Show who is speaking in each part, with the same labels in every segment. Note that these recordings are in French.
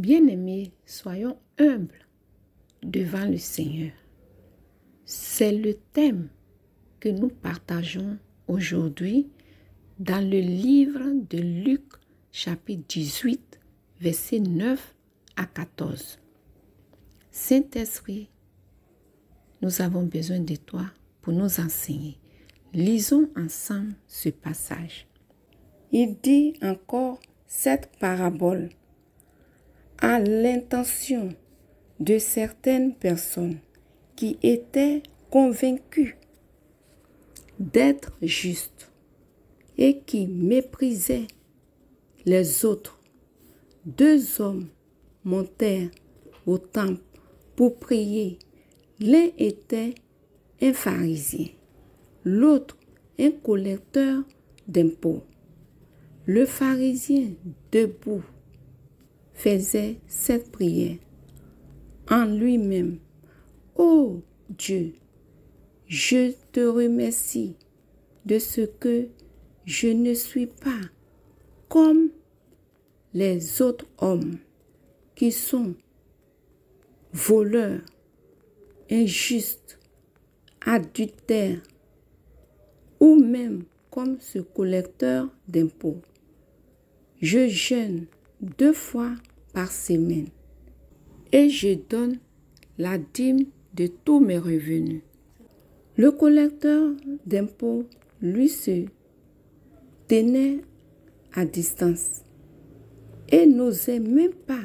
Speaker 1: Bien-aimés, soyons humbles devant le Seigneur. C'est le thème que nous partageons aujourd'hui dans le livre de Luc, chapitre 18, versets 9 à 14. Saint-Esprit, nous avons besoin de toi pour nous enseigner. Lisons ensemble ce passage. Il dit encore cette parabole à l'intention de certaines personnes qui étaient convaincues d'être justes et qui méprisaient les autres. Deux hommes montèrent au temple pour prier. L'un était un pharisien, l'autre un collecteur d'impôts. Le pharisien, debout, faisait cette prière en lui-même. Ô Dieu, je te remercie de ce que je ne suis pas comme les autres hommes qui sont voleurs, injustes, adultères ou même comme ce collecteur d'impôts. Je jeûne 2 fois par semaine et je donne la dîme de tous mes revenus. Le collecteur d'impôts, lui, se tenait à distance et n'osait même pas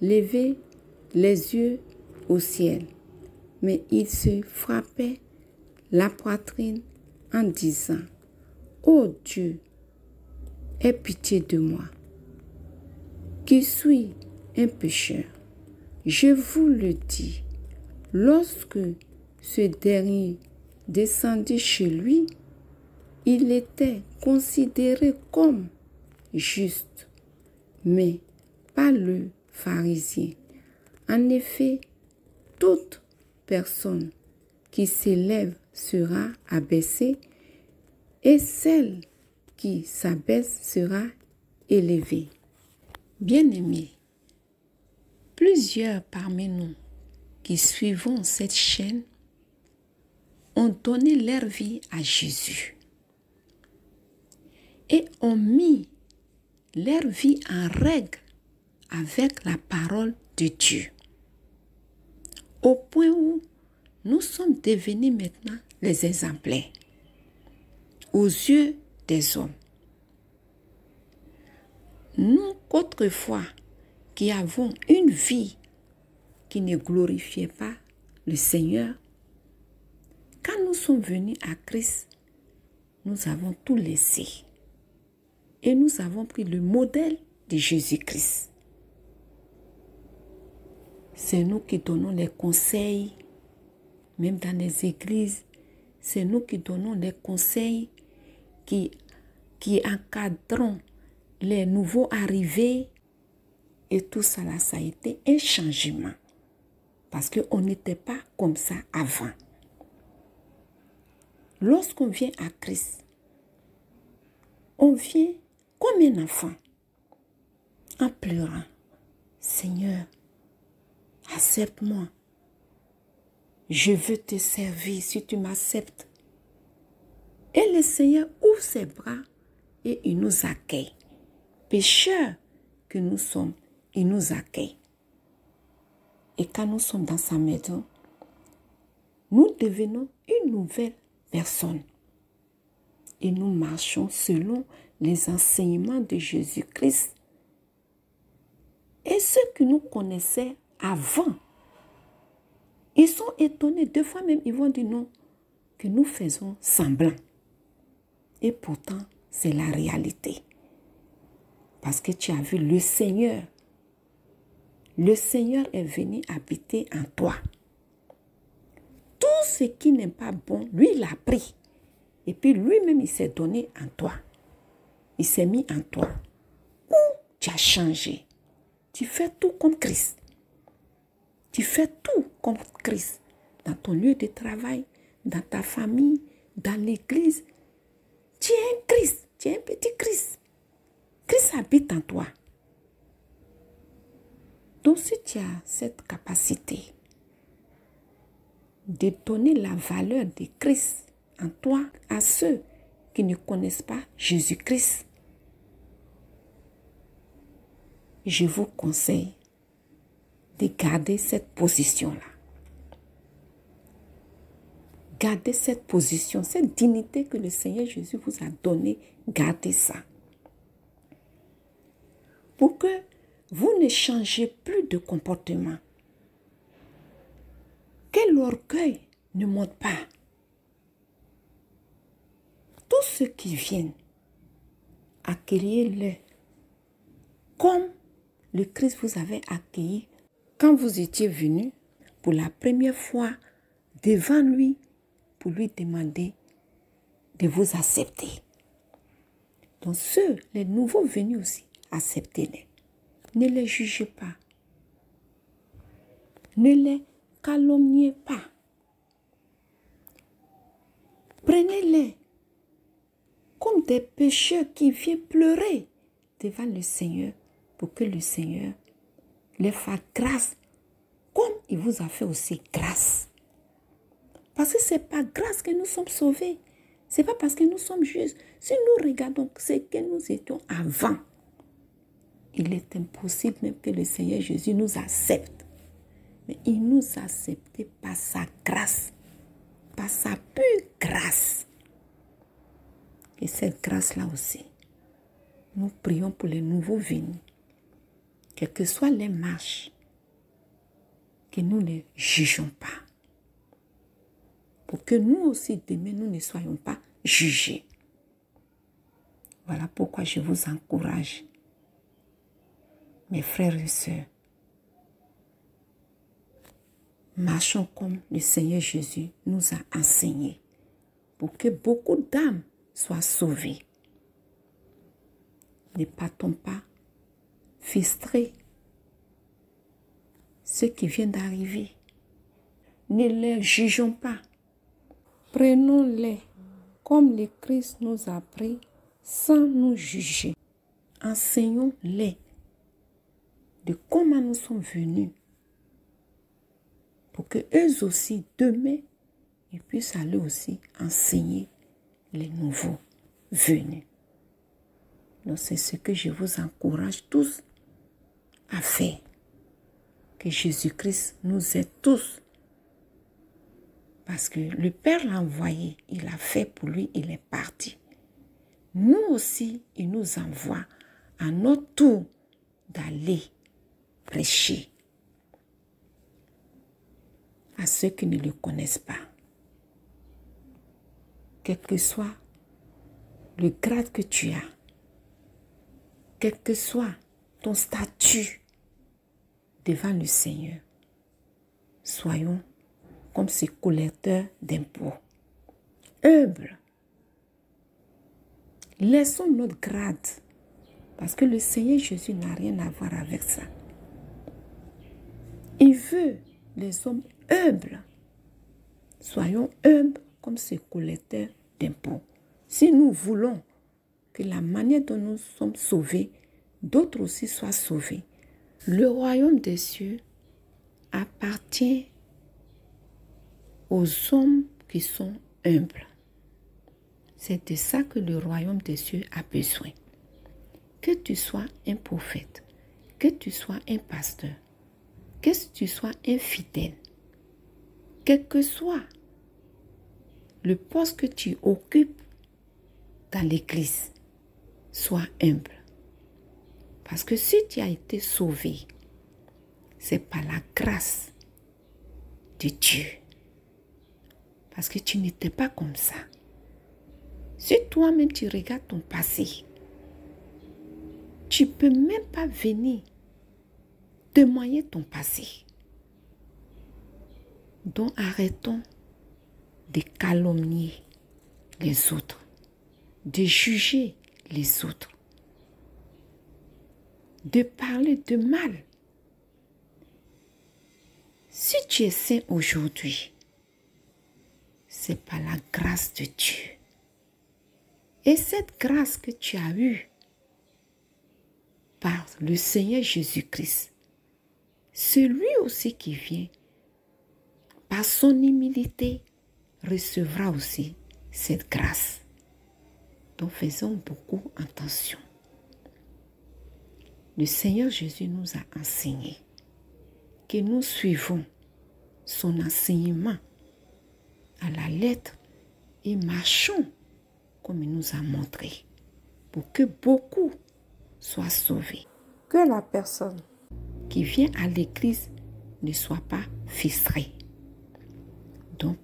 Speaker 1: lever les yeux au ciel, mais il se frappait la poitrine en disant: Ô Dieu, aie pitié de moi, qui suis un pécheur. Je vous le dis, lorsque ce dernier descendit chez lui, il était considéré comme juste, mais pas le pharisien. En effet, toute personne qui s'élève sera abaissée et celle qui s'abaisse sera élevée. Bien-aimés, plusieurs parmi nous qui suivons cette chaîne ont donné leur vie à Jésus et ont mis leur vie en règle avec la parole de Dieu, au point où nous sommes devenus maintenant les exemplaires aux yeux des hommes. Nous, qu'autrefois, qui avons une vie qui ne glorifiait pas le Seigneur, quand nous sommes venus à Christ, nous avons tout laissé. Et nous avons pris le modèle de Jésus-Christ. C'est nous qui donnons les conseils, même dans les églises. C'est nous qui donnons les conseils, qui encadrons les nouveaux arrivés. Et tout ça, là, ça a été un changement. Parce qu'on n'était pas comme ça avant. Lorsqu'on vient à Christ, on vient comme un enfant, en pleurant. Seigneur, accepte-moi. Je veux te servir si tu m'acceptes. Et le Seigneur ouvre ses bras et il nous accueille. Pécheurs que nous sommes, il nous accueille. Et quand nous sommes dans sa maison, nous devenons une nouvelle personne. Et nous marchons selon les enseignements de Jésus-Christ. Et ceux que nous connaissaient avant, ils sont étonnés. Deux fois même, ils vont dire non, que nous faisons semblant. Et pourtant, c'est la réalité. Parce que tu as vu le Seigneur. Le Seigneur est venu habiter en toi. Tout ce qui n'est pas bon, lui, il a pris. Et puis lui-même, il s'est donné en toi. Il s'est mis en toi. Ou tu as changé. Tu fais tout comme Christ. Tu fais tout comme Christ. Dans ton lieu de travail, dans ta famille, dans l'église. Tu es un Christ. Tu es un petit Christ. Christ habite en toi. Donc si tu as cette capacité de donner la valeur de Christ en toi à ceux qui ne connaissent pas Jésus-Christ, je vous conseille de garder cette position-là. Gardez cette position, cette dignité que le Seigneur Jésus vous a donnée, gardez ça. Pour que vous ne changez plus de comportement. Que l'orgueil ne monte pas. Tous ceux qui viennent, accueillez-les comme le Christ vous avait accueilli quand vous étiez venu pour la première fois devant lui pour lui demander de vous accepter. Donc ceux, les nouveaux venus aussi, acceptez-les. Ne les jugez pas. Ne les calomniez pas. Prenez-les comme des pécheurs qui viennent pleurer devant le Seigneur pour que le Seigneur les fasse grâce comme il vous a fait aussi grâce. Parce que ce n'est pas grâce que nous sommes sauvés. Ce n'est pas parce que nous sommes justes. Si nous regardons ce que nous étions avant, il est impossible même que le Seigneur Jésus nous accepte. Mais il nous a acceptés par sa grâce, par sa pure grâce. Et cette grâce-là aussi, nous prions pour les nouveaux venus. Quelles que soient les marches, que nous ne jugeons pas. Pour que nous aussi, demain, nous ne soyons pas jugés. Voilà pourquoi je vous encourage, mes frères et sœurs. Marchons comme le Seigneur Jésus nous a enseigné pour que beaucoup d'âmes soient sauvées. Ne partons pas frustrés. Ceux qui viennent d'arriver, ne les jugeons pas. Prenons-les comme le Christ nous a pris sans nous juger. Enseignons-les de comment nous sommes venus pour que eux aussi, demain, ils puissent aller aussi enseigner les nouveaux venus. Donc c'est ce que je vous encourage tous à faire. Que Jésus-Christ nous aide tous. Parce que le Père l'a envoyé, il a fait pour lui, il est parti. Nous aussi, il nous envoie à notre tour d'aller prêcher à ceux qui ne le connaissent pas. Quel que soit le grade que tu as, quel que soit ton statut devant le Seigneur, soyons comme ces collecteurs d'impôts, humbles. Laissons notre grade, parce que le Seigneur Jésus n'a rien à voir avec ça. Il veut les hommes humbles. Soyons humbles comme ces collecteurs d'impôts. Si nous voulons que la manière dont nous sommes sauvés, d'autres aussi soient sauvés, le royaume des cieux appartient aux hommes qui sont humbles. C'est de ça que le royaume des cieux a besoin. Que tu sois un prophète, que tu sois un pasteur, que tu sois un fidèle, quel que soit le poste que tu occupes dans l'église, sois humble. Parce que si tu as été sauvé, c'est par la grâce de Dieu. Parce que tu n'étais pas comme ça. Si toi-même tu regardes ton passé, tu ne peux même pas venir témoigner ton passé. Donc arrêtons de calomnier les autres, de juger les autres, de parler de mal. Si tu es saint aujourd'hui, c'est par la grâce de Dieu. Et cette grâce que tu as eue par le Seigneur Jésus-Christ celui aussi qui vient, par son humilité, recevra aussi cette grâce. Donc faisons beaucoup attention. Le Seigneur Jésus nous a enseigné que nous suivons son enseignement à la lettre et marchons comme il nous a montré pour que beaucoup soient sauvés. Que la personne qui vient à l'église ne soit pas frustrée. Donc,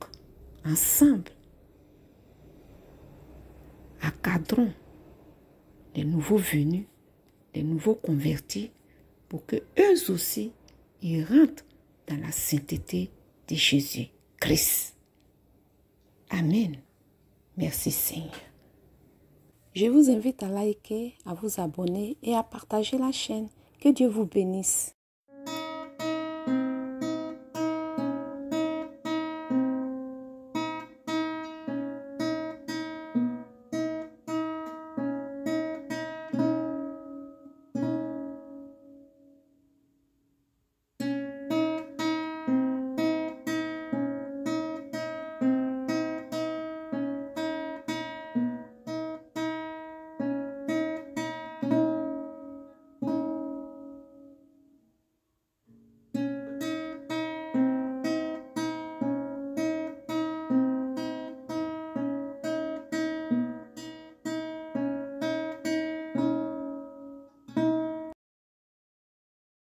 Speaker 1: ensemble, encadrons les nouveaux venus, les nouveaux convertis, pour que eux aussi, ils rentrent dans la sainteté de Jésus-Christ. Amen. Merci Seigneur. Je vous invite à liker, à vous abonner et à partager la chaîne. Que Dieu vous bénisse.